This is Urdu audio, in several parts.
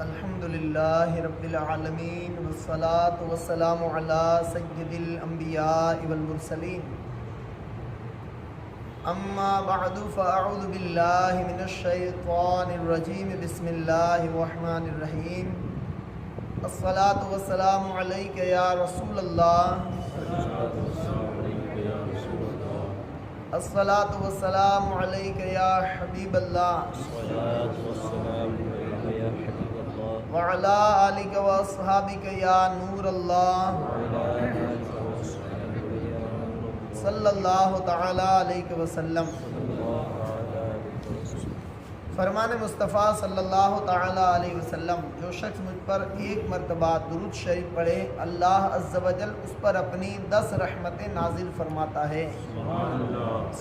الحمد للہ رب العالمین والصلاة والسلام علی سید الانبیاء والمرسلین اما بعد فاعوذ باللہ من الشیطان الرجیم بسم اللہ الرحمن الرحیم الصلاة والسلام علیک یا رسول اللہ الصلاة والسلام علیک یا حبیب اللہ وعلى آلك وأصحابك يا نور اللہ صلی اللہ تعالی علیہ وسلم۔ فرمان مصطفیٰ صلی اللہ تعالی علیہ وسلم، جو شخص مجھ پر ایک مرتبہ درود شریف پڑھے اللہ عز و جل اس پر اپنی 10 رحمتیں نازل فرماتا ہے۔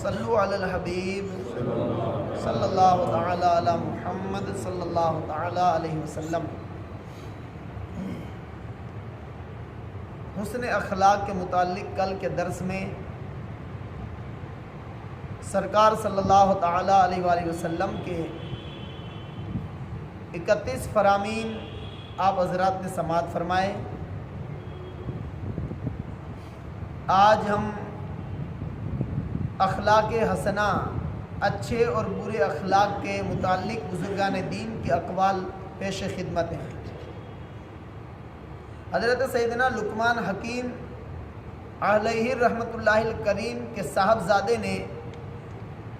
صلو علی الحبیب صلی اللہ تعالی علی محمد صلی اللہ تعالی علیہ وسلم۔ حسن اخلاق کے متعلق کل کے درس میں سرکار صلی اللہ تعالی علیہ وآلہ وسلم کے 31 فرامین آپ حضرات نے سماعت فرمائے۔ آج ہم اخلاق حسنہ، اچھے اور برے اخلاق کے متعلق بزرگان دین کے اقوال پیش خدمت ہیں۔ حضرت سیدنا لقمان حکیم علیہ رحمۃ اللہ الکریم کے صاحبزادے نے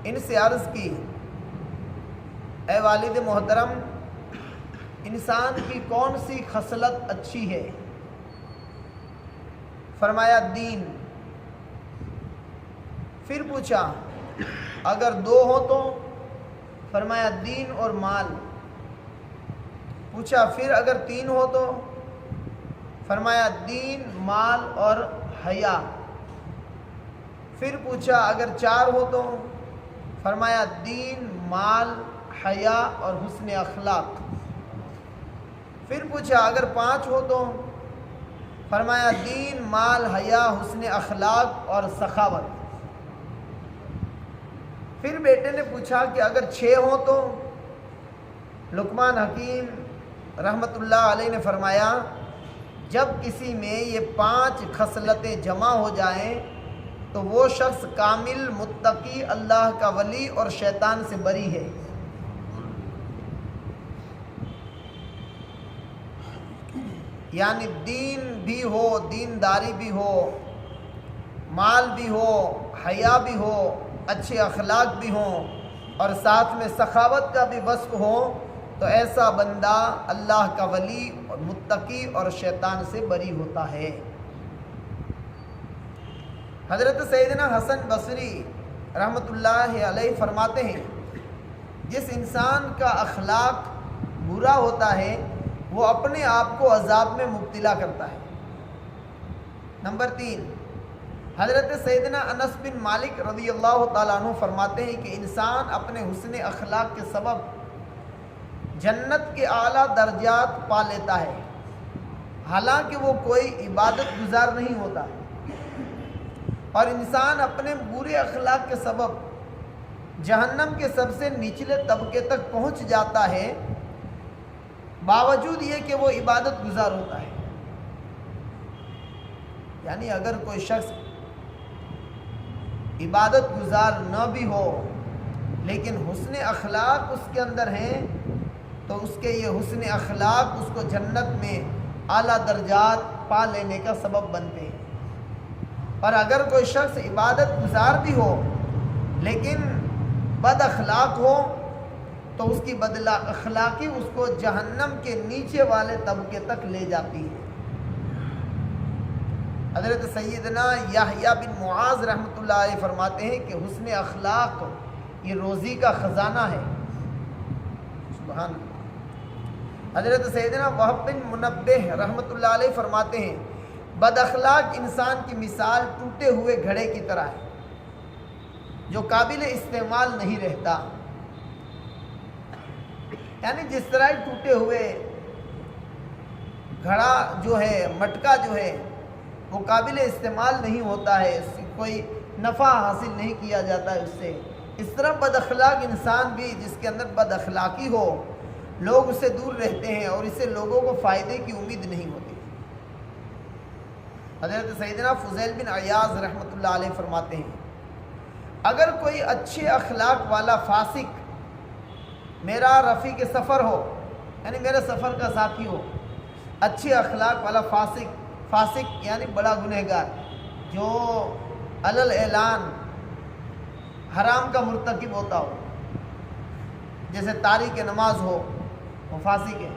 ان سے عرض کی، اے والد محترم، انسان کی کون سی خصلت اچھی ہے؟ فرمایا دین۔ پھر پوچھا اگر 2 ہو تو؟ فرمایا دین اور مال۔ پوچھا پھر اگر 3 ہو تو؟ فرمایا دین، مال اور حیا۔ پھر پوچھا اگر 4 ہو تو؟ فرمایا دین، مال، حیا اور حسن اخلاق۔ پھر پوچھا اگر 5 ہو تو؟ فرمایا دین، مال، حیا، حسن اخلاق اور سخاوت۔ پھر بیٹے نے پوچھا کہ اگر 6 ہو تو؟ لقمان حکیم رحمۃ اللہ علیہ نے فرمایا جب کسی میں یہ 5 خصلتیں جمع ہو جائیں تو وہ شخص کامل، متقی، اللہ کا ولی اور شیطان سے بری ہے۔ یعنی دین بھی ہو، دینداری بھی ہو، مال بھی ہو، حیا بھی ہو، اچھے اخلاق بھی ہوں اور ساتھ میں سخاوت کا بھی وصف ہو تو ایسا بندہ اللہ کا ولی اور متقی اور شیطان سے بری ہوتا ہے۔ حضرت سیدنا حسن بصری رحمۃ اللہ علیہ فرماتے ہیں جس انسان کا اخلاق برا ہوتا ہے وہ اپنے آپ کو عذاب میں مبتلا کرتا ہے۔ نمبر 3، حضرت سیدنا انس بن مالک رضی اللہ تعالیٰ عنہ فرماتے ہیں کہ انسان اپنے حسن اخلاق کے سبب جنت کے اعلیٰ درجات پا لیتا ہے، حالانکہ وہ کوئی عبادت گزار نہیں ہوتا، اور انسان اپنے برے اخلاق کے سبب جہنم کے سب سے نچلے طبقے تک پہنچ جاتا ہے، باوجود یہ کہ وہ عبادت گزار ہوتا ہے۔ یعنی اگر کوئی شخص عبادت گزار نہ بھی ہو لیکن حسن اخلاق اس کے اندر ہیں تو اس کے یہ حسن اخلاق اس کو جنت میں اعلیٰ درجات پا لینے کا سبب بنتے ہیں۔ اور اگر کوئی شخص عبادت گزار بھی ہو لیکن بد اخلاق ہو تو اس کی بد اخلاقی اس کو جہنم کے نیچے والے طبقے تک لے جاتی ہے۔ حضرت سیدنا یحییٰ بن معاذ رحمۃ اللہ علیہ فرماتے ہیں کہ حسن اخلاق یہ روزی کا خزانہ ہے۔ سبحان اللہ۔ حضرت سیدنا وہب بن منبہ رحمۃ اللہ علیہ فرماتے ہیں بد اخلاق انسان کی مثال ٹوٹے ہوئے گھڑے کی طرح ہے جو قابل استعمال نہیں رہتا۔ یعنی جس طرح ٹوٹے ہوئے گھڑا جو ہے، مٹکا جو ہے وہ قابل استعمال نہیں ہوتا ہے، اس سے کوئی نفع حاصل نہیں کیا جاتا ہے اس سے، اس طرح بد اخلاق انسان بھی جس کے اندر بد اخلاقی ہو لوگ اسے دور رہتے ہیں اور اسے لوگوں کو فائدے کی امید نہیں ہوتی۔ حضرت سیدنا فضیل بن عیاض رحمۃ اللہ علیہ فرماتے ہیں اگر کوئی اچھے اخلاق والا فاسق میرا رفیق سفر ہو، یعنی میرے سفر کا ساتھی ہو، اچھے اخلاق والا فاسق یعنی بڑا گنہگار جو علل اعلان حرام کا مرتکب ہوتا ہو، جیسے تارک نماز ہو وہ فاسق ہے،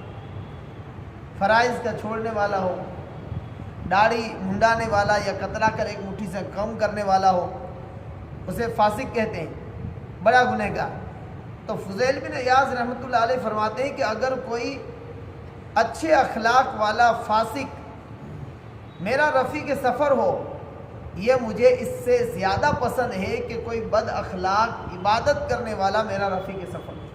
فرائض کا چھوڑنے والا ہو، داڑھی منڈانے والا یا کترا کر ایک مٹھی سے کم کرنے والا ہو، اسے فاسق کہتے ہیں، بڑا گنہگار۔ تو فضیل بن عیاض رحمۃ اللہ علیہ فرماتے ہیں کہ اگر کوئی اچھے اخلاق والا فاسق میرا رفیق سفر ہو، یہ مجھے اس سے زیادہ پسند ہے کہ کوئی بد اخلاق عبادت کرنے والا میرا رفیق سفر ہو۔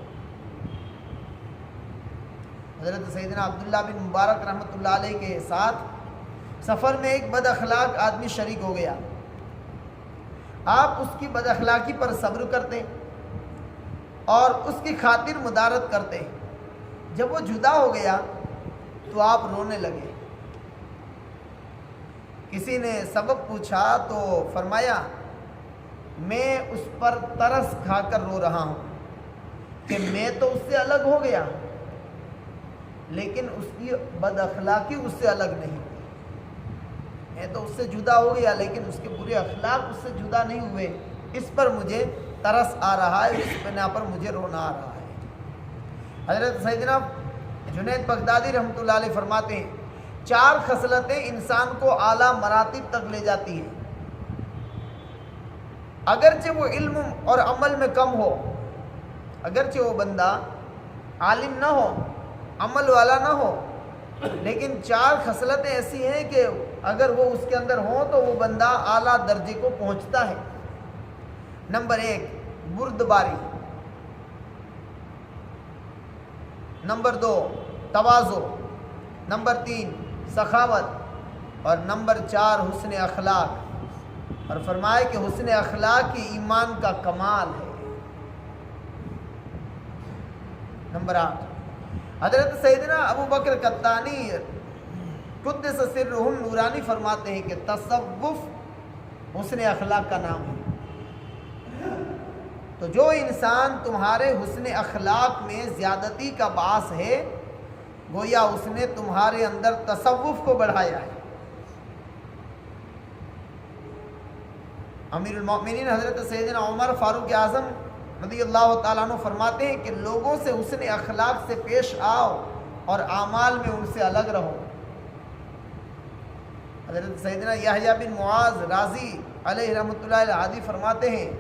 حضرت سیدنا عبداللہ بن مبارک رحمۃ اللہ علیہ کے ساتھ سفر میں ایک بد اخلاق آدمی شریک ہو گیا، آپ اس کی بد اخلاقی پر صبر کرتے اور اس کی خاطر مدارت کرتے۔ جب وہ جدا ہو گیا تو آپ رونے لگے۔ کسی نے سبب پوچھا تو فرمایا میں اس پر ترس کھا کر رو رہا ہوں کہ میں تو اس سے الگ ہو گیا لیکن اس کی بد اخلاقی اس سے الگ نہیں ہوئی۔ میں تو اس سے جدا ہو گیا لیکن اس کے برے اخلاق اس سے جدا نہیں ہوئے، اس پر مجھے ترس آ رہا ہے، اس بنا پر مجھے رونا آ رہا ہے۔ حضرت سیدنا جنید بغدادی رحمۃ اللہ علیہ فرماتے ہیں 4 خصلتیں انسان کو اعلیٰ مراتب تک لے جاتی ہیں، اگرچہ وہ علم اور عمل میں کم ہو، اگرچہ وہ بندہ عالم نہ ہو، عمل والا نہ ہو، لیکن 4 خصلتیں ایسی ہیں کہ اگر وہ اس کے اندر ہوں تو وہ بندہ اعلیٰ درجے کو پہنچتا ہے۔ نمبر 1 بردباری، نمبر 2 تواضع، نمبر 3 سخاوت اور نمبر 4 حسن اخلاق، اور فرمائے کہ حسن اخلاق ہی ایمان کا کمال ہے۔ نمبر 8 حضرت سیدنا ابو بکر قطانی قدس سرہ النورانی فرماتے ہیں کہ تصوف حسن اخلاق کا نام ہے۔ تو جو انسان تمہارے حسن اخلاق میں زیادتی کا باعث ہے گویا اس نے تمہارے اندر تصوف کو بڑھایا ہے۔ امیر المؤمنین حضرت سیدنا عمر فاروق اعظم رضی اللہ تعالیٰ عنہ فرماتے ہیں کہ لوگوں سے حسن اخلاق سے پیش آؤ اور اعمال میں ان سے الگ رہو۔ حضرت سیدنا یحییٰ بن معاذ رازی علیہ رحمۃ اللہ الحادی فرماتے ہیں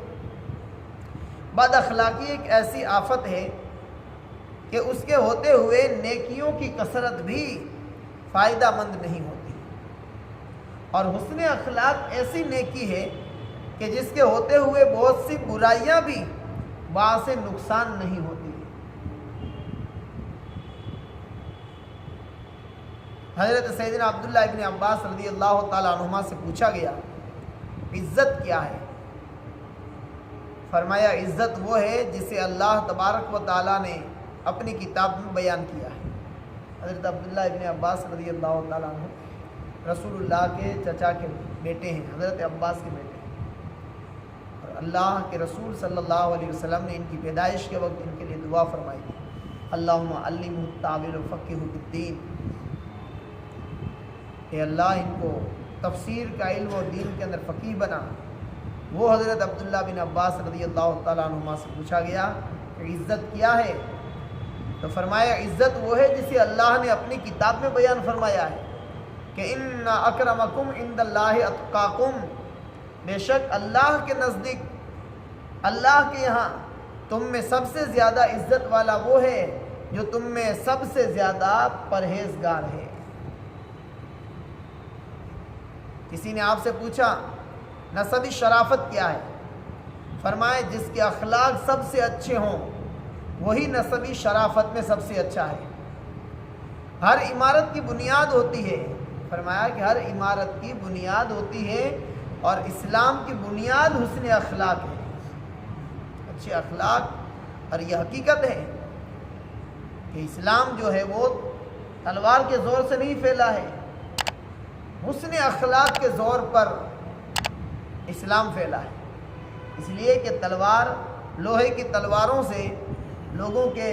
بد اخلاقی ایک ایسی آفت ہے کہ اس کے ہوتے ہوئے نیکیوں کی کثرت بھی فائدہ مند نہیں ہوتی، اور حسن اخلاق ایسی نیکی ہے کہ جس کے ہوتے ہوئے بہت سی برائیاں بھی باعث نقصان نہیں ہوتی۔ حضرت سیدنا عبداللہ ابن عباس رضی اللہ تعالیٰ عنہما سے پوچھا گیا عزت کیا ہے؟ فرمایا عزت وہ ہے جسے اللہ تبارک و تعالیٰ نے اپنی کتاب میں بیان کیا ہے۔ حضرت عبداللہ ابن عباس رضی اللہ تعالیٰ عنہ رسول اللہ کے چچا کے بیٹے ہیں، حضرت عباس کے بیٹے ہیں، اور اللہ کے رسول صلی اللہ علیہ وسلم نے ان کی پیدائش کے وقت ان کے لیے دعا فرمائی تھی اللہم علمہ التاویل وفقہہ فی الدین، کہ اللہ ان کو تفسیر کا علم اور دین کے اندر فقیہ بنا۔ وہ حضرت عبداللہ بن عباس رضی اللہ تعالیٰ عنہما سے پوچھا گیا کہ عزت کیا ہے؟ تو فرمایا عزت وہ ہے جسے اللہ نے اپنی کتاب میں بیان فرمایا ہے کہ ان اکرمکم عند اللہ اتقاکم، بے شک اللہ کے نزدیک، اللہ کے یہاں تم میں سب سے زیادہ عزت والا وہ ہے جو تم میں سب سے زیادہ پرہیزگار ہے۔ کسی نے آپ سے پوچھا نسبی شرافت کیا ہے؟ فرمائے جس کے اخلاق سب سے اچھے ہوں وہی نسبی شرافت میں سب سے اچھا ہے۔ ہر عمارت کی بنیاد ہوتی ہے، فرمایا کہ ہر عمارت کی بنیاد ہوتی ہے اور اسلام کی بنیاد حسن اخلاق ہے، اچھے اخلاق۔ اور یہ حقیقت ہے کہ اسلام جو ہے وہ تلوار کے زور سے نہیں پھیلا ہے، حسن اخلاق کے زور پر اسلام پھیلا ہے۔ اس لیے کہ تلوار، لوہے کی تلواروں سے لوگوں کے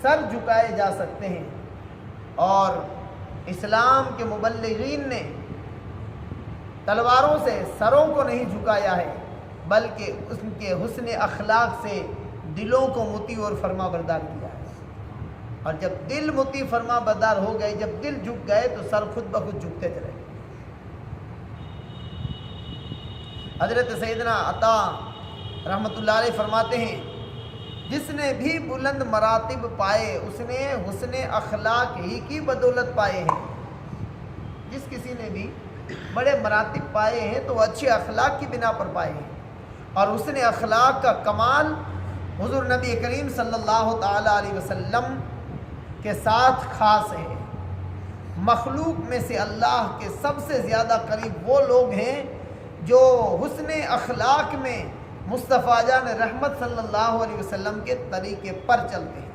سر جھکائے جا سکتے ہیں، اور اسلام کے مبلغین نے تلواروں سے سروں کو نہیں جھکایا ہے، بلکہ ان کے حسن اخلاق سے دلوں کو مطیع اور فرما بردار کیا ہے۔ اور جب دل مطیع فرما بردار ہو گئے، جب دل جھک گئے تو سر خود بخود جھکتے چلے گئے۔ حضرت سیدنا عطا رحمۃ اللہ علیہ فرماتے ہیں، جس نے بھی بلند مراتب پائے اس نے حسن اخلاق ہی کی بدولت پائے ہیں۔ جس کسی نے بھی بڑے مراتب پائے ہیں تو وہ اچھے اخلاق کی بنا پر پائے ہیں، اور حسن اخلاق کا کمال حضور نبی کریم صلی اللہ تعالیٰ علیہ وسلم کے ساتھ خاص ہے۔ مخلوق میں سے اللہ کے سب سے زیادہ قریب وہ لوگ ہیں جو حسن اخلاق میں مصطفیٰ جان رحمت صلی اللہ علیہ وسلم کے طریقے پر چلتے ہیں۔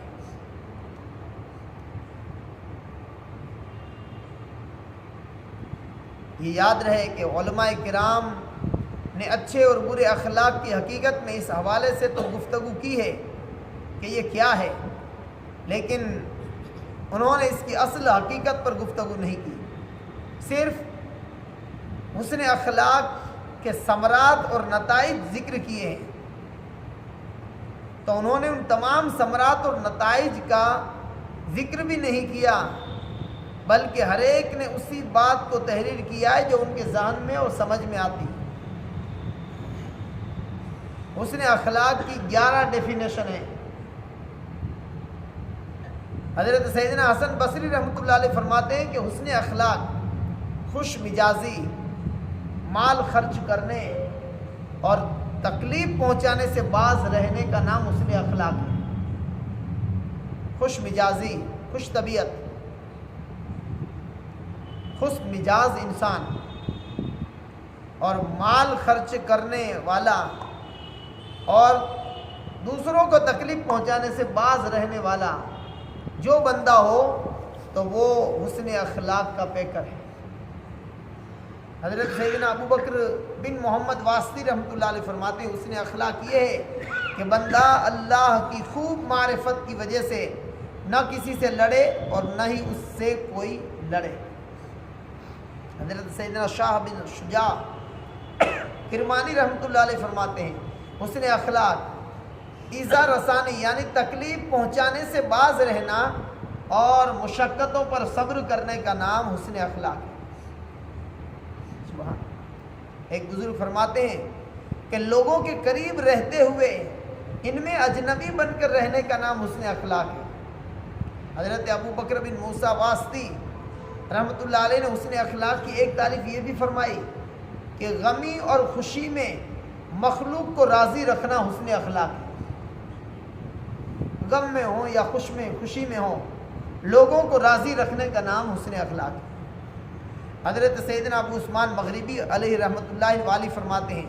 یہ یاد رہے کہ علماء کرام نے اچھے اور برے اخلاق کی حقیقت میں اس حوالے سے تو گفتگو کی ہے کہ یہ کیا ہے، لیکن انہوں نے اس کی اصل حقیقت پر گفتگو نہیں کی، صرف حسن اخلاق کے ثمرات اور نتائج ذکر کیے ہیں۔ تو انہوں نے ان تمام ثمرات اور نتائج کا ذکر بھی نہیں کیا، بلکہ ہر ایک نے اسی بات کو تحریر کیا ہے جو ان کے ذہن میں اور سمجھ میں آتی۔ حسن اخلاق کی 11 ڈیفینیشن ہے۔ حضرت سیدنا حسن بصری رحمۃ اللہ علیہ فرماتے ہیں کہ حسن اخلاق خوش مزاجی، مال خرچ کرنے اور تکلیف پہنچانے سے باز رہنے کا نام حسن اخلاق ہے۔ خوش مزاجی، خوش طبیعت، خوش مزاج انسان، اور مال خرچ کرنے والا اور دوسروں کو تکلیف پہنچانے سے باز رہنے والا جو بندہ ہو تو وہ حسن اخلاق کا پیکر ہے۔ حضرت سیدنا ابو بکر بن محمد واسطی رحمۃ اللہ علیہ فرماتے ہیں حسن اخلاق یہ ہے کہ بندہ اللہ کی خوب معرفت کی وجہ سے نہ کسی سے لڑے اور نہ ہی اس سے کوئی لڑے۔ حضرت سیدنا شاہ بن شجاع کرمانی رحمۃ اللہ علیہ فرماتے ہیں حسن اخلاق ایذا رسانی یعنی تکلیف پہنچانے سے باز رہنا اور مشقتوں پر صبر کرنے کا نام حسن اخلاق ہے۔ ایک بزرگ فرماتے ہیں کہ لوگوں کے قریب رہتے ہوئے ان میں اجنبی بن کر رہنے کا نام حسن اخلاق ہے۔ حضرت ابو بکر بن موسیٰ واسطی رحمۃ اللہ علیہ نے حسن اخلاق کی ایک تعریف یہ بھی فرمائی کہ غمی اور خوشی میں مخلوق کو راضی رکھنا حسن اخلاق ہے۔ غم میں ہوں یا خوشی میں ہوں، لوگوں کو راضی رکھنے کا نام حسن اخلاق ہے۔ حضرت سیدنا ابو عثمان مغربی علیہ رحمۃ اللہ علیہ فرماتے ہیں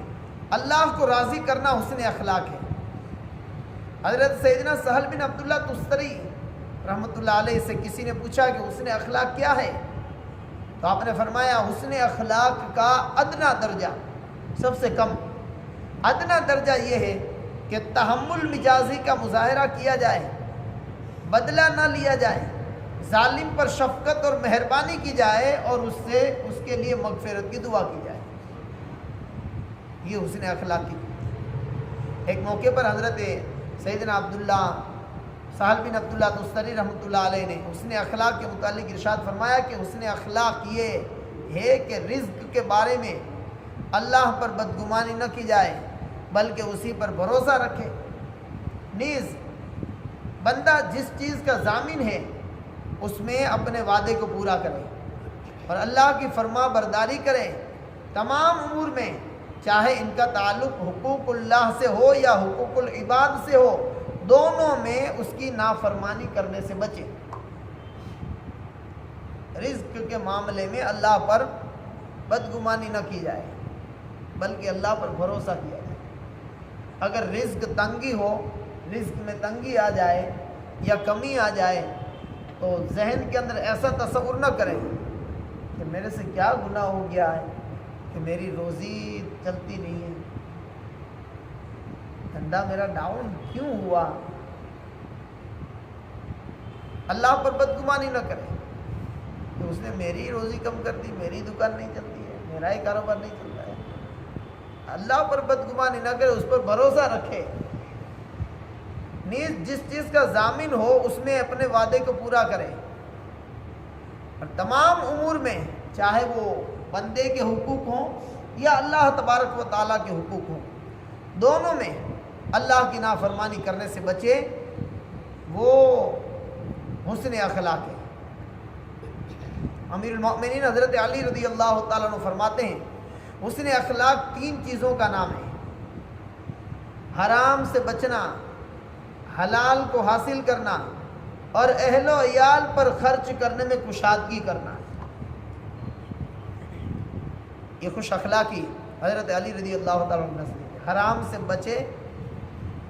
اللہ کو راضی کرنا حسن اخلاق ہے۔ حضرت سیدنا سہل بن عبداللہ تستری رحمۃ اللہ علیہ سے کسی نے پوچھا کہ حسن اخلاق کیا ہے، تو آپ نے فرمایا حسن اخلاق کا ادنا درجہ، سب سے کم ادنا درجہ یہ ہے کہ تحمل مزاجی کا مظاہرہ کیا جائے، بدلہ نہ لیا جائے، ظالم پر شفقت اور مہربانی کی جائے اور اس کے لیے مغفرت کی دعا کی جائے۔ یہ حسن اخلاق کی۔ ایک موقع پر حضرت سیدنا عبداللہ سہل بن عبداللہ تستری رحمۃ اللہ علیہ نے حسن اخلاق کے متعلق ارشاد فرمایا کہ حسن اخلاق یہ ہے کہ رزق کے بارے میں اللہ پر بدگمانی نہ کی جائے بلکہ اسی پر بھروسہ رکھے، نیز بندہ جس چیز کا ضامن ہے اس میں اپنے وعدے کو پورا کرے اور اللہ کی فرما برداری کرے تمام امور میں، چاہے ان کا تعلق حقوق اللہ سے ہو یا حقوق العباد سے ہو، دونوں میں اس کی نافرمانی کرنے سے بچے۔ رزق کے معاملے میں اللہ پر بدگمانی نہ کی جائے بلکہ اللہ پر بھروسہ کیا جائے۔ اگر رزق تنگی ہو، رزق میں تنگی آ جائے یا کمی آ جائے تو ذہن کے اندر ایسا تصور نہ کریں کہ میرے سے کیا گناہ ہو گیا ہے کہ میری روزی چلتی نہیں ہے، دھندا میرا ڈاؤن کیوں ہوا۔ اللہ پر بدگمانی نہ کرے کہ اس نے میری روزی کم کر دی، میری دکان نہیں چلتی ہے، میرا ہی کاروبار نہیں چلتا ہے۔ اللہ پر بدگمانی نہ کرے، اس پر بھروسہ رکھے، نیز جس چیز کا ضامن ہو اس میں اپنے وعدے کو پورا کرے، اور تمام امور میں چاہے وہ بندے کے حقوق ہوں یا اللہ تبارک و تعالیٰ کے حقوق ہوں، دونوں میں اللہ کی نافرمانی کرنے سے بچے، وہ حسن اخلاق ہے۔ امیر المؤمنین حضرت علی رضی اللہ تعالیٰ عنہ فرماتے ہیں حسن اخلاق 3 چیزوں کا نام ہے: حرام سے بچنا، حلال کو حاصل کرنا، اور اہل و عیال پر خرچ کرنے میں کشادگی کرنا۔ یہ خوش اخلاقی حضرت علی رضی اللہ تعالیٰ عنہ سے حرام سے بچے،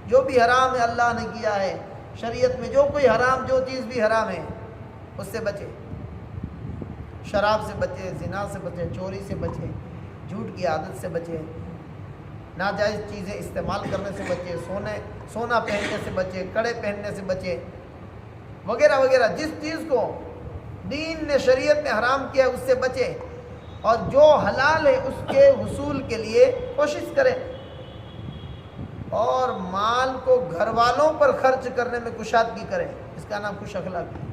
جو بھی حرام ہے اللہ نے کیا ہے، شریعت میں جو کوئی حرام، جو چیز بھی حرام ہے اس سے بچے، شراب سے بچے، زنا سے بچے، چوری سے بچے، جھوٹ کی عادت سے بچے، ناجائز چیزیں استعمال کرنے سے بچے، سونا پہننے سے بچے، کڑے پہننے سے بچے، وغیرہ وغیرہ۔ جس چیز کو دین نے شریعت میں حرام کیا اس سے بچے، اور جو حلال ہے اس کے حصول کے لیے کوشش کرے، اور مال کو گھر والوں پر خرچ کرنے میں کشادگی کرے۔ اس کا نام خوش اخلاقی ہے۔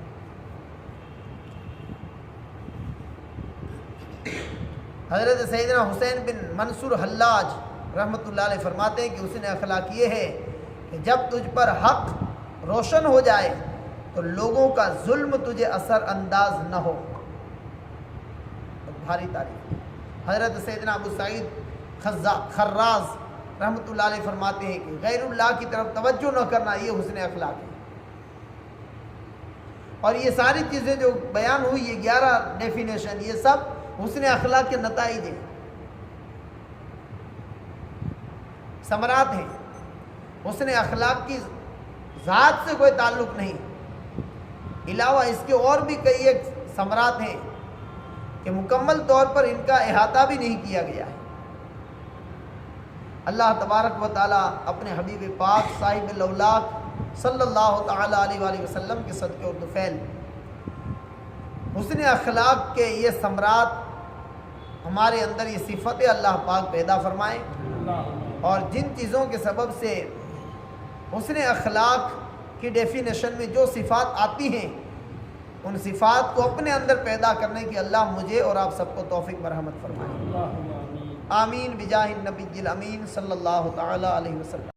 حضرت سیدنا حسین بن منصور حلاج رحمۃ اللہ علیہ فرماتے ہیں کہ حسن اخلاق یہ ہے کہ جب تجھ پر حق روشن ہو جائے تو لوگوں کا ظلم تجھے اثر انداز نہ ہو۔ بھاری تعریف۔ حضرت سیدنا ابو سعید خراز رحمۃ اللہ علیہ فرماتے ہیں کہ غیر اللہ کی طرف توجہ نہ کرنا یہ حسن اخلاق ہے۔ اور یہ ساری چیزیں جو بیان ہوئی، یہ 11 ڈیفینیشن، یہ سب حسن اخلاق کے نتائج ہیں، ثمرات ہیں۔ حسن اخلاق کی ذات سے کوئی تعلق نہیں، علاوہ اس کے اور بھی کئی ایک ثمرات ہیں کہ مکمل طور پر ان کا احاطہ بھی نہیں کیا گیا ہے۔ اللہ تبارک و تعالیٰ اپنے حبیب پاک صاحب الاولاق صلی اللہ تعالیٰ علیہ وآلہ وسلم کے صدقے اور طفیل حسن اخلاق کے یہ ثمرات ہمارے اندر، یہ صفتیں اللہ پاک پیدا فرمائیں، اور جن چیزوں کے سبب سے حسن اخلاق کی ڈیفینیشن میں جو صفات آتی ہیں ان صفات کو اپنے اندر پیدا کرنے کی اللہ مجھے اور آپ سب کو توفیق مرحمت فرمائے۔ آمین بجاہ النبی الامین صلی اللہ تعالی علیہ وسلم۔